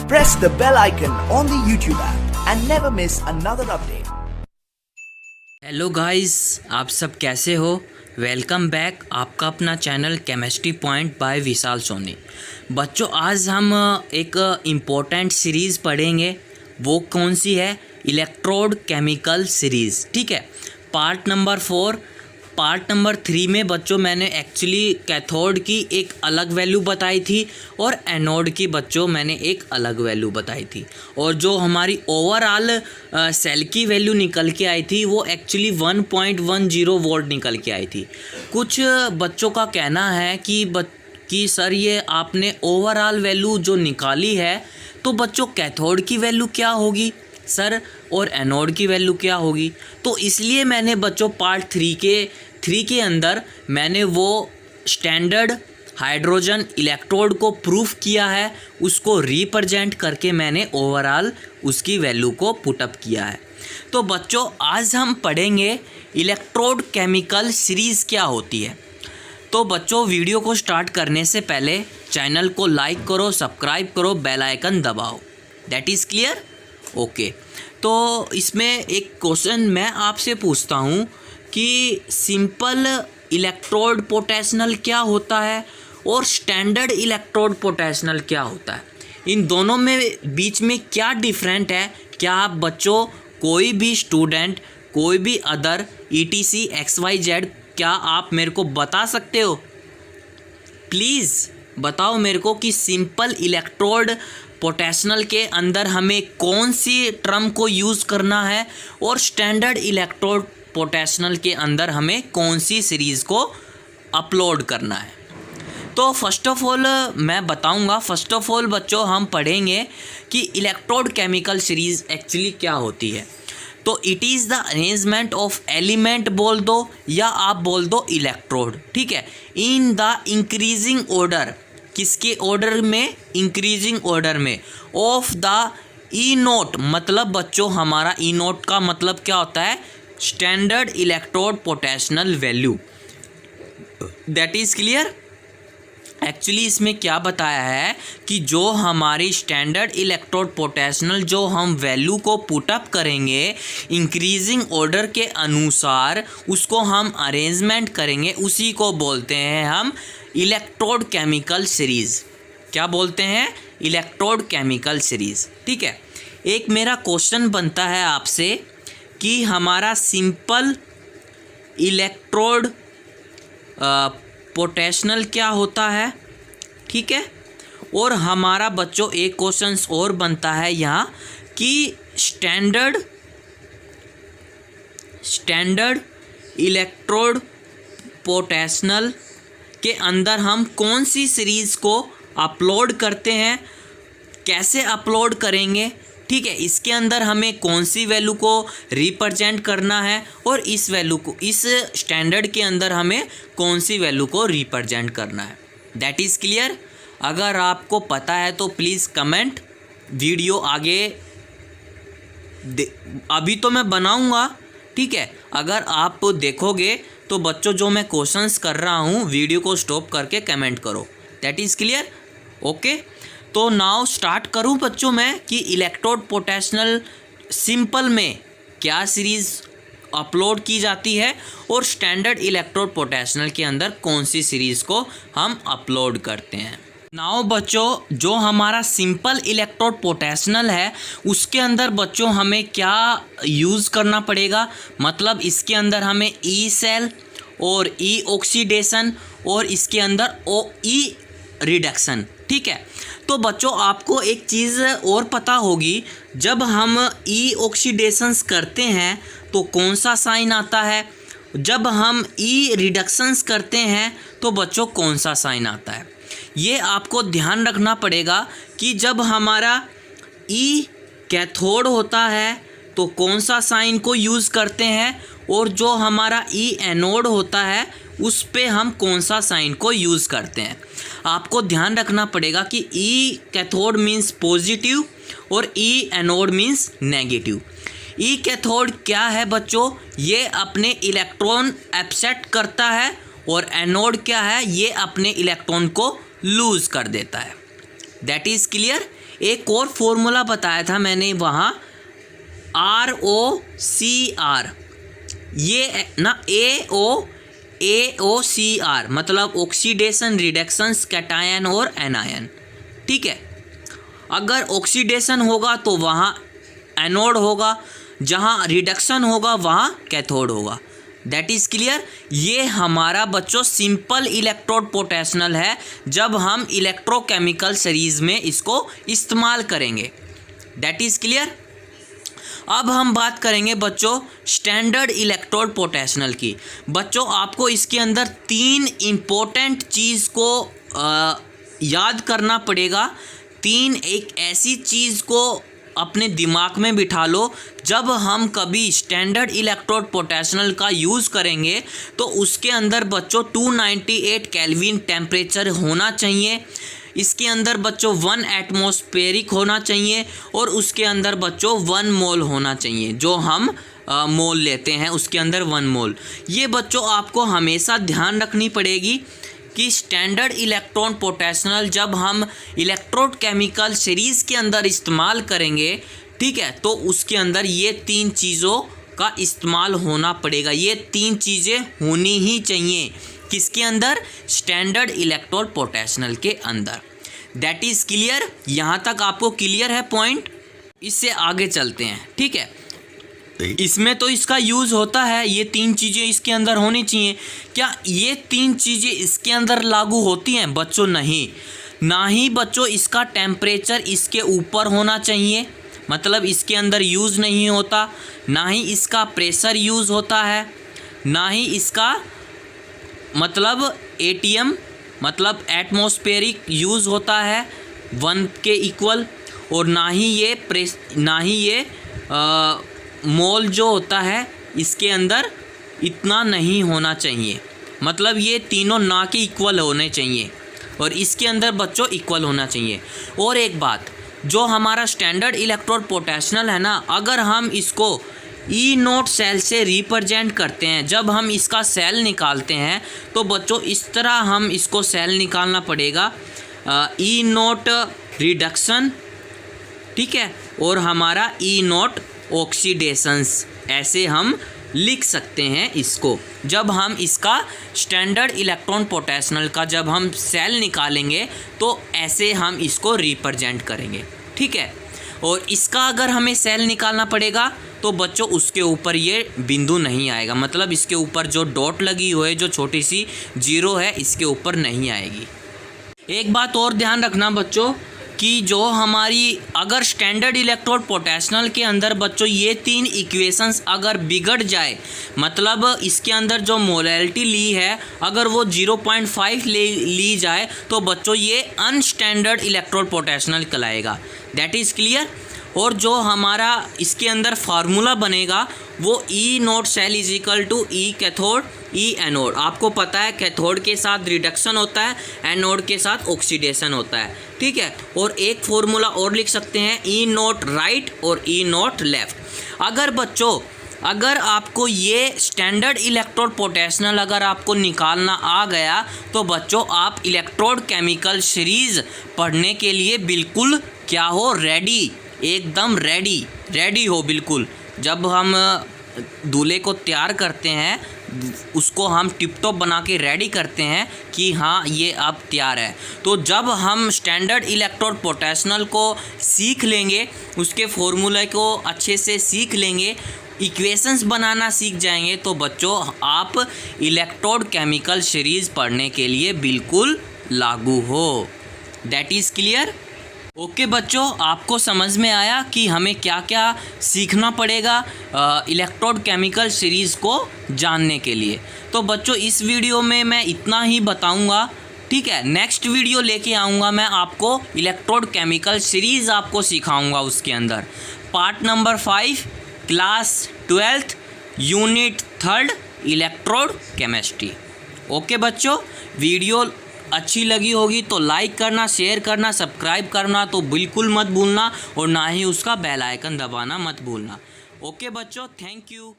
Press the bell icon on the YouTube app and never miss another update. Hello guys, आप सब कैसे हो? Welcome back आपका अपना चैनल केमिस्ट्री पॉइंट बाय विशाल सोनी। बच्चों, आज हम एक इम्पोर्टेंट सीरीज़ पढ़ेंगे। वो कौन सी है? Electrode chemical series. ठीक है, पार्ट नंबर 4। पार्ट नंबर 3 में बच्चों मैंने एक्चुअली कैथोड की एक अलग वैल्यू बताई थी और एनोड की बच्चों मैंने एक अलग वैल्यू बताई थी, और जो हमारी ओवरऑल सेल की वैल्यू निकल के आई थी वो एक्चुअली 1.10 वोल्ट निकल के आई थी। कुछ बच्चों का कहना है कि सर ये आपने ओवरऑल वैल्यू जो निकाली है तो बच्चों कैथोड की वैल्यू क्या होगी सर, और एनोड की वैल्यू क्या होगी? तो इसलिए मैंने बच्चों पार्ट 3 के अंदर मैंने वो स्टैंडर्ड हाइड्रोजन इलेक्ट्रोड को प्रूफ किया है, उसको रिप्रेजेंट करके मैंने ओवरऑल उसकी वैल्यू को पुटअप किया है। तो बच्चों आज हम पढ़ेंगे इलेक्ट्रोड केमिकल सीरीज़ क्या होती है। तो बच्चों वीडियो को स्टार्ट करने से पहले चैनल को लाइक करो, सब्सक्राइब करो, बेल आइकन दबाओ। That is clear? ओके। तो इसमें एक क्वेश्चन मैं आपसे पूछता हूँ कि सिंपल इलेक्ट्रोड पोटेंशियल क्या होता है और स्टैंडर्ड इलेक्ट्रोड पोटेंशियल क्या होता है? इन दोनों में बीच में क्या डिफरेंट है? क्या आप बच्चों कोई भी स्टूडेंट, कोई भी अदर ETC XYZ, क्या आप मेरे को बता सकते हो? प्लीज़ बताओ मेरे को कि सिंपल इलेक्ट्रोड पोटेंशियल के अंदर हमें कौन सी टर्म को यूज़ करना है और स्टैंडर्ड इलेक्ट्रोड पोटेंशियल के अंदर हमें कौन सी सीरीज़ को अपलोड करना है। तो फर्स्ट ऑफ ऑल मैं बताऊंगा। फर्स्ट ऑफ ऑल बच्चों हम पढ़ेंगे कि इलेक्ट्रोड केमिकल सीरीज़ एक्चुअली क्या होती है। तो it is the arrangement of element बोल दो या आप बोल दो इलेक्ट्रोड। ठीक है, इन द इंक्रीजिंग ऑर्डर, किसके ऑर्डर में? इंक्रीजिंग ऑर्डर में, ऑफ द ई नोट। मतलब बच्चों हमारा ई नोट का मतलब क्या होता है? Standard electrode potential value. That is clear? Actually इसमें क्या बताया है कि जो हमारी स्टैंडर्ड इलेक्ट्रोड पोटेंशियल जो हम वैल्यू को पुटअप करेंगे इंक्रीजिंग ऑर्डर के अनुसार, उसको हम अरेंजमेंट करेंगे, उसी को बोलते हैं हम इलेक्ट्रोड केमिकल सीरीज़। क्या बोलते हैं? Electrode chemical series. ठीक है, एक मेरा क्वेश्चन बनता है आपसे कि हमारा सिंपल इलेक्ट्रोड पोटेंशियल क्या होता है? ठीक है, और हमारा बच्चों एक क्वेश्चन और बनता है यहाँ कि स्टैंडर्ड इलेक्ट्रोड पोटेंशियल के अंदर हम कौन सी सीरीज़ को अपलोड करते हैं, कैसे अपलोड करेंगे? ठीक है, इसके अंदर हमें कौन सी वैल्यू को रिप्रेजेंट करना है और इस वैल्यू को, इस स्टैंडर्ड के अंदर हमें कौन सी वैल्यू को रिप्रेजेंट करना है। That is clear? अगर आपको पता है तो प्लीज़ कमेंट। वीडियो आगे अभी तो मैं बनाऊंगा। ठीक है, अगर आप देखोगे तो बच्चों जो मैं क्वेश्चंस कर रहा हूँ वीडियो को स्टॉप करके कमेंट करो। That is clear? ओके। तो नाउ स्टार्ट करूं बच्चों मैं कि इलेक्ट्रोड पोटेंशियल सिंपल में क्या सीरीज़ अपलोड की जाती है और स्टैंडर्ड इलेक्ट्रोड पोटेंशियल के अंदर कौन सी सीरीज़ को हम अपलोड करते हैं। नाउ बच्चों जो हमारा सिंपल इलेक्ट्रोड पोटेंशियल है उसके अंदर बच्चों हमें क्या यूज़ करना पड़ेगा? मतलब इसके अंदर हमें ई सेल और ई ऑक्सीडेशन और इसके अंदर ई रिडक्शन। ठीक है, तो बच्चों आपको एक चीज़ और पता होगी, जब हम ई ऑक्सीडेशंस करते हैं तो कौन सा साइन आता है, जब हम ई रिडक्शंस करते हैं तो बच्चों कौन सा साइन आता है। ये आपको ध्यान रखना पड़ेगा कि जब हमारा ई कैथोड होता है तो कौन सा साइन को यूज़ करते हैं, और जो हमारा ई एनोड होता है उस पे हम कौन सा साइन को यूज़ करते हैं। आपको ध्यान रखना पड़ेगा कि ई कैथोड मीन्स पॉजिटिव और ई एनोड मीन्स नेगेटिव। ई कैथोड क्या है बच्चों? ये अपने इलेक्ट्रॉन एक्सेप्ट करता है, और एनोड क्या है? ये अपने इलेक्ट्रॉन को लूज़ कर देता है। That is clear. एक और फॉर्मूला बताया था मैंने वहाँ, ROCR, ये ना AOCR मतलब ऑक्सीडेशन, रिडक्शंस, कैटायन और एनायन। ठीक है, अगर ऑक्सीडेशन होगा तो वहाँ एनोड होगा, जहाँ रिडक्शन होगा वहाँ कैथोड होगा। That is clear. ये हमारा बच्चों सिंपल इलेक्ट्रोड पोटेंशियल है जब हम इलेक्ट्रोकेमिकल सीरीज में इसको इस्तेमाल करेंगे। That is clear. अब हम बात करेंगे बच्चों स्टैंडर्ड इलेक्ट्रोड पोटेंशियल की। बच्चों आपको इसके अंदर 3 इम्पोर्टेंट चीज़ को याद करना पड़ेगा। 3 एक ऐसी चीज़ को अपने दिमाग में बिठा लो, जब हम कभी स्टैंडर्ड इलेक्ट्रोड पोटेंशियल का यूज़ करेंगे तो उसके अंदर बच्चों 298 केल्विन टेम्परेचर होना चाहिए, इसके अंदर बच्चों 1 एटमॉस्फेरिक होना चाहिए और उसके अंदर बच्चों 1 मोल होना चाहिए। जो हम मोल लेते हैं उसके अंदर 1 मोल। ये बच्चों आपको हमेशा ध्यान रखनी पड़ेगी कि स्टैंडर्ड इलेक्ट्रॉन पोटेंशियल जब हम इलेक्ट्रोड केमिकल सीरीज़ के अंदर इस्तेमाल करेंगे, ठीक है, तो उसके अंदर ये 3 चीज़ों का इस्तेमाल होना पड़ेगा। ये 3 चीज़ें होनी ही चाहिए किसके अंदर, स्टैंडर्ड इलेक्ट्रोड पोटेंशियल के अंदर। That is clear. यहाँ तक आपको क्लियर है पॉइंट। इससे आगे चलते हैं। ठीक है, इसमें तो इसका यूज़ होता है, ये 3 चीज़ें इसके अंदर होनी चाहिए। क्या ये 3 चीज़ें इसके अंदर लागू होती हैं बच्चों? नहीं, ना ही बच्चों इसका टेम्परेचर इसके ऊपर होना चाहिए, मतलब इसके अंदर यूज़ नहीं होता। ना ही इसका प्रेशर यूज़ होता है, ना ही इसका मतलब ATM मतलब एटमॉस्फेरिक यूज़ होता है 1 के इक्वल, और ना ही ये मोल जो होता है इसके अंदर इतना नहीं होना चाहिए। मतलब ये तीनों ना के इक्वल होने चाहिए और इसके अंदर बच्चों इक्वल होना चाहिए। और एक बात, जो हमारा स्टैंडर्ड इलेक्ट्रोड पोटेंशियल है ना, अगर हम इसको E0 सेल से रिप्रेजेंट करते हैं, जब हम इसका सेल निकालते हैं तो बच्चों इस तरह हम इसको सेल निकालना पड़ेगा, E0 रिडक्शन, ठीक है, और हमारा E0 ऑक्सीडेशंस, ऐसे हम लिख सकते हैं इसको। जब हम इसका स्टैंडर्ड इलेक्ट्रॉन पोटेंशियल का जब हम सेल निकालेंगे तो ऐसे हम इसको रिप्रेजेंट करेंगे। ठीक है, और इसका अगर हमें सेल निकालना पड़ेगा तो बच्चों उसके ऊपर ये बिंदु नहीं आएगा, मतलब इसके ऊपर जो डॉट लगी हुई है, जो छोटी सी 0 है, इसके ऊपर नहीं आएगी। एक बात और ध्यान रखना बच्चों कि जो हमारी अगर स्टैंडर्ड इलेक्ट्रोड पोटेंशियल के अंदर बच्चों ये 3 इक्वेशंस अगर बिगड़ जाए, मतलब इसके अंदर जो मोलैलिटी ली है अगर वो 0.5 ली जाए तो बच्चों ये अनस्टैंडर्ड इलेक्ट्रोड पोटेंशियल कहलाएगा। That is clear. और जो हमारा इसके अंदर फार्मूला बनेगा वो E0 cell is equal to E cathode E anode. आपको पता है कैथोड के साथ रिडक्शन होता है, एनोड के साथ ऑक्सीडेशन होता है। ठीक है, और एक फॉर्मूला और लिख सकते हैं E0 राइट और E0 लेफ़्ट। अगर बच्चों अगर आपको ये स्टैंडर्ड इलेक्ट्रोड पोटेंशियल अगर आपको निकालना आ गया तो बच्चों आप इलेक्ट्रोड केमिकल सीरीज़ पढ़ने के लिए बिल्कुल क्या हो, रेडी, एकदम रेडी हो बिल्कुल। जब हम दूल्हे को तैयार करते हैं, उसको हम टिप टॉप बना के रेडी करते हैं कि हाँ ये अब तैयार है, तो जब हम स्टैंडर्ड इलेक्ट्रोड पोटेंशियल को सीख लेंगे, उसके फॉर्मूले को अच्छे से सीख लेंगे, इक्वेशंस बनाना सीख जाएंगे, तो बच्चों आप इलेक्ट्रोड केमिकल सीरीज़ पढ़ने के लिए बिल्कुल लागू हो। That is clear. ओके बच्चों, आपको समझ में आया कि हमें क्या क्या सीखना पड़ेगा इलेक्ट्रोड केमिकल सीरीज़ को जानने के लिए। तो बच्चों इस वीडियो में मैं इतना ही बताऊंगा। ठीक है, नेक्स्ट वीडियो लेके आऊँगा मैं आपको इलेक्ट्रोड केमिकल सीरीज़ आपको सिखाऊंगा। उसके अंदर part number 5 class 12th unit 3 electrode chemistry. Okay बच्चों, वीडियो अच्छी लगी होगी तो लाइक करना, शेयर करना, सब्सक्राइब करना तो बिल्कुल मत भूलना, और ना ही उसका बेल आइकन दबाना मत भूलना। ओके बच्चों, थैंक यू।